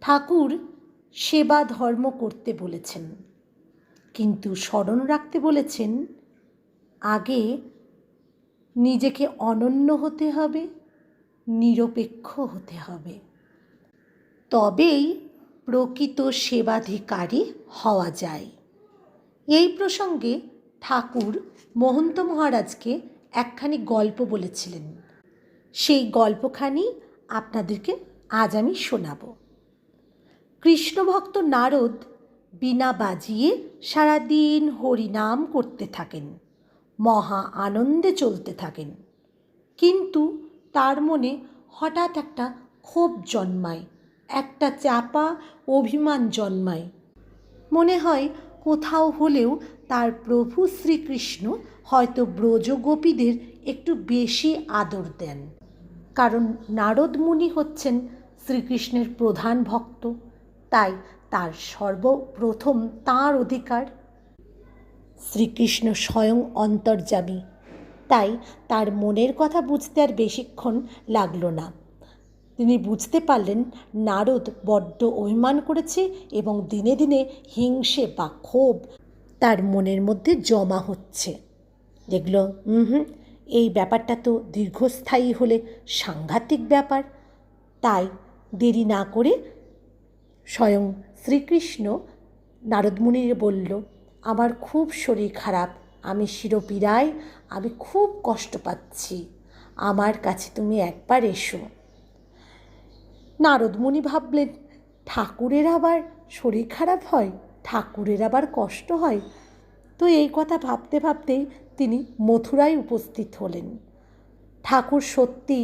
ঠাকুর সেবা ধর্ম করতে বলেছেন, কিন্তু স্মরণ রাখতে বলেছেন আগে নিজেকে অনন্য হতে হবে, নিরপেক্ষ হতে হবে, তবেই প্রকৃত সেবাধিকারী হওয়া যায়। এই প্রসঙ্গে ঠাকুর মহন্ত মহারাজকে একখানি গল্প বলেছিলেন। সেই গল্পখানি আপনাদেরকে আজ আমি শোনাব। কৃষ্ণভক্ত নারদ বীণা বাজিয়ে সারাদিন হরিনাম করতে থাকেন, মহা আনন্দে চলতে থাকেন। কিন্তু তার মনে হঠাৎ একটা ক্ষোভ জন্মায়, একটা চাপা অভিমান জন্মায়। মনে হয় কোথাও হলেও তার প্রভু শ্রীকৃষ্ণ হয়তো ব্রজগোপীদের একটু বেশি আদর দেন, কারণ নারদ মুনি হচ্ছেন শ্রীকৃষ্ণের প্রধান ভক্ত, তাই তার সর্বপ্রথম তাঁর অধিকার। শ্রীকৃষ্ণ স্বয়ং অন্তর্যামী, তাই তার মনের কথা বুঝতে আর বেশিক্ষণ লাগলো না। তিনি বুঝতে পারলেন নারদ বড্ড অভিমান করেছে এবং দিনে দিনে হিংসে বা ক্ষোভ তার মনের মধ্যে জমা হচ্ছে। দেখল এই ব্যাপারটা তো দীর্ঘস্থায়ী হলে সাংঘাতিক ব্যাপার। তাই দেরি না করে স্বয়ং শ্রীকৃষ্ণ নারদমুনির বলল, আমার খুব শরীর খারাপ, আমি শিরোপীড়ায়, আমি খুব কষ্ট পাচ্ছি, আমার কাছে তুমি একবার এসো। নারদমুনি ভাবলেন, ঠাকুরের আবার শরীর খারাপ হয়, ঠাকুরের আবার কষ্ট হয়। তো এই কথা ভাবতে ভাবতেই তিনি মথুরায় উপস্থিত হলেন। ঠাকুর সত্যি,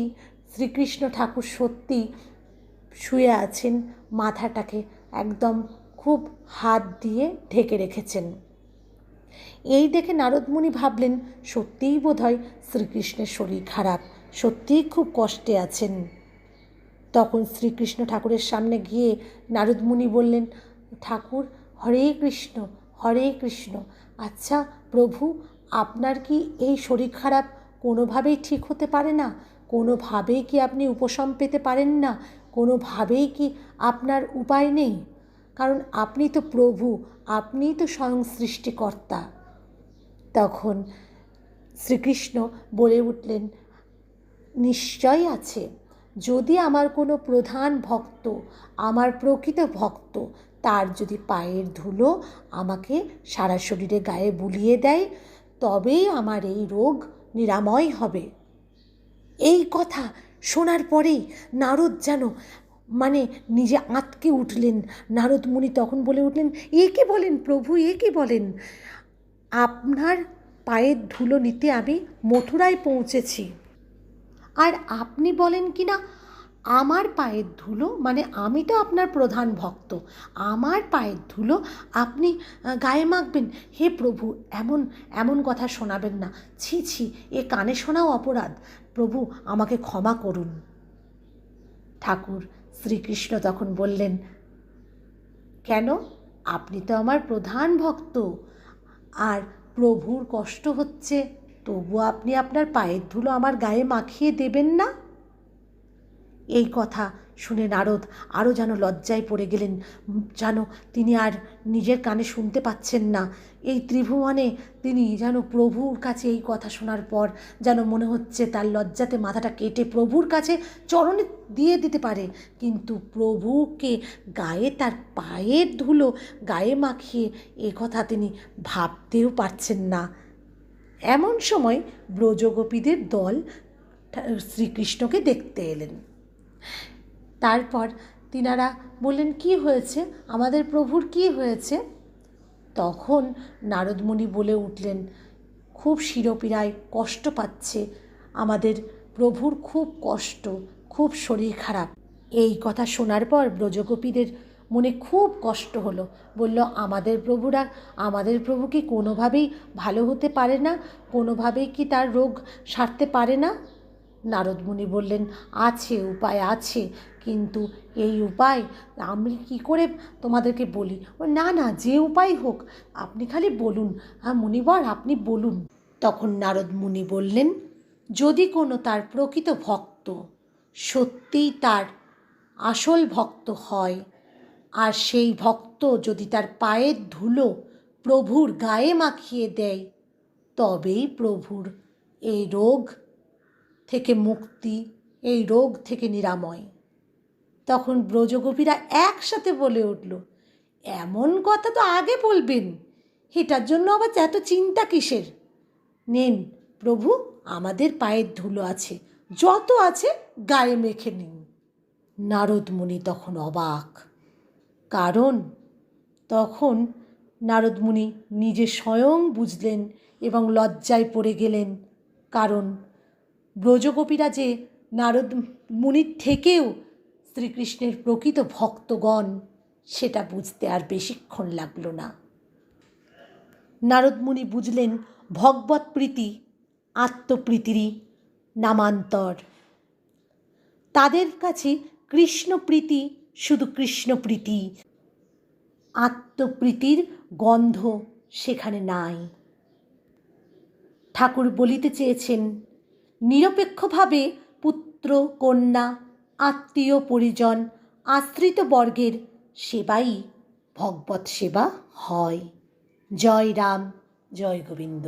শ্রীকৃষ্ণ ঠাকুর সত্যি শুয়ে আছেন, মাথাটাকে একদম খুব হাত দিয়ে ঢেকে রেখেছেন। এই দেখে নারদমুনি ভাবলেন, সত্যিই বোধহয় শ্রীকৃষ্ণের শরীর খারাপ, সত্যিই খুব কষ্টে আছেন। তখন শ্রীকৃষ্ণ ঠাকুরের সামনে গিয়ে নারদমুনি বললেন, ঠাকুর, হরে কৃষ্ণ, হরে কৃষ্ণ। আচ্ছা প্রভু, আপনার কি এই শরীর খারাপ কোনোভাবেই ঠিক হতে পারে না? কোনোভাবেই কি আপনি উপশম পেতে পারেন না? কোনোভাবেই কি আপনার উপায় নেই? কারণ আপনি তো প্রভু, আপনিই তো স্বয়ং সৃষ্টিকর্তা। তখন শ্রীকৃষ্ণ বলে উঠলেন, নিশ্চয় আছে। যদি আমার কোনো প্রধান ভক্ত, আমার প্রকৃত ভক্ত, তার যদি পায়ের ধুলো আমাকে সারা শরীরে গায়ে বুলিয়ে দেয়, তবেই আমার এই রোগ নিরাময় হবে। এই কথা শোনার পরেই নারদ যেন নিজে আঁতকে উঠলেন। নারদ মুনি তখন বলে উঠলেন, এ কে বলেন প্রভু, এ কে বলেন? আপনার পায়ের ধুলো নিতে আমি মথুরায় পৌঁছেছি, আর আপনি বলেন কি না আমার পায়ের ধুলো, আমি তো আপনার প্রধান ভক্ত, আমার পায়ের ধুলো আপনি গায়ে মাখবেন? হে প্রভু, এমন এমন কথা শোনাবেন না, ছি ছি, এ কানে শোনাও অপরাধ, প্রভু আমাকে ক্ষমা করুন। ঠাকুর শ্রীকৃষ্ণ তখন বললেন, কেন? আপনি তো আমার প্রধান ভক্ত, আর প্রভুর কষ্ট হচ্ছে, তবু আপনি আপনার পায়ের ধুলো আমার গায়ে মাখিয়ে দেবেন না? এই কথা শুনে নারদ আরও যেন লজ্জায় পড়ে গেলেন, যেন তিনি আর নিজের কানে শুনতে পাচ্ছেন না। এই ত্রিভুবনে তিনি যেন প্রভুর কাছে এই কথা শোনার পর যেন মনে হচ্ছে তার লজ্জাতে মাথাটা কেটে প্রভুর কাছে চরণে দিয়ে দিতে পারে, কিন্তু প্রভুকে গায়ে, তার পায়ের ধুলো গায়ে মাখিয়ে এ কথা তিনি ভাবতেও পারছেন না। এমন সময় ব্রজগোপীদের দল শ্রীকৃষ্ণকে দেখতে এলেন। তারপর তিনারা বললেন, কি হয়েছে, আমাদের প্রভুর কি হয়েছে? তখন নারদমুনি বলে উঠলেন, খুব শিরোপীড়ায় কষ্ট পাচ্ছে, আমাদের প্রভুর খুব কষ্ট, খুব শরীর খারাপ। এই কথা শোনার পর ব্রজগোপীদের মনে খুব কষ্ট হলো। বলল, আমাদের প্রভু কি কোনোভাবেই ভালো হতে পারে না? কোনোভাবেই কি তার রোগ সারতে পারে না? নারদমুনি বললেন, আছে, উপায় আছে, কিন্তু এই উপায় আমি কি করে তোমাদেরকে বলি? না না, যে উপায় হোক আপনি খালি বলুন। মুনিবর, আপনি বলুন। তখন নারদমুনি বললেন, যদি কোনো তার প্রকৃত ভক্ত সত্যিই তার আসল ভক্ত হয়, আর সেই ভক্ত যদি তার পায়ের ধুলো প্রভুর গায়ে মাখিয়ে দেয়, তবেই প্রভুর এই রোগ থেকে মুক্তি, এই রোগ থেকে নিরাময়। তখন ব্রজগোপীরা একসাথে বলে উঠল, এমন কথা তো আগে বলবেন, এটার জন্য আবার এত চিন্তা কিসের? নেন প্রভু, আমাদের পায়ের ধুলো আছে, যত আছে গায়ে মেখে নিন। নারদ মুনি তখন অবাক, কারণ তখন নারদ মুনি নিজে স্বয়ং বুঝলেন এবং লজ্জায় পড়ে গেলেন। কারণ ব্রজগোপীরা যে নারদ মুনির থেকেও শ্রীকৃষ্ণের প্রকৃত ভক্তগণ, সেটা বুঝতে আর বেশিক্ষণ লাগল না। নারদ মুনি বুঝলেন ভগবৎ প্রীতি আত্মপ্রীতিরই নামান্তর। তাদের কাছে কৃষ্ণপ্রীতি শুধু কৃষ্ণপ্রীতি, আত্মপ্রীতির গন্ধ সেখানে নাই। ঠাকুর বলিতে চেয়েছেন, নিরপেক্ষভাবে পুত্র কন্যা আত্মীয় পরিজন আশ্রিত বর্গের সেবাই ভগবৎ সেবা হয়। জয় রাম, জয় গোবিন্দ।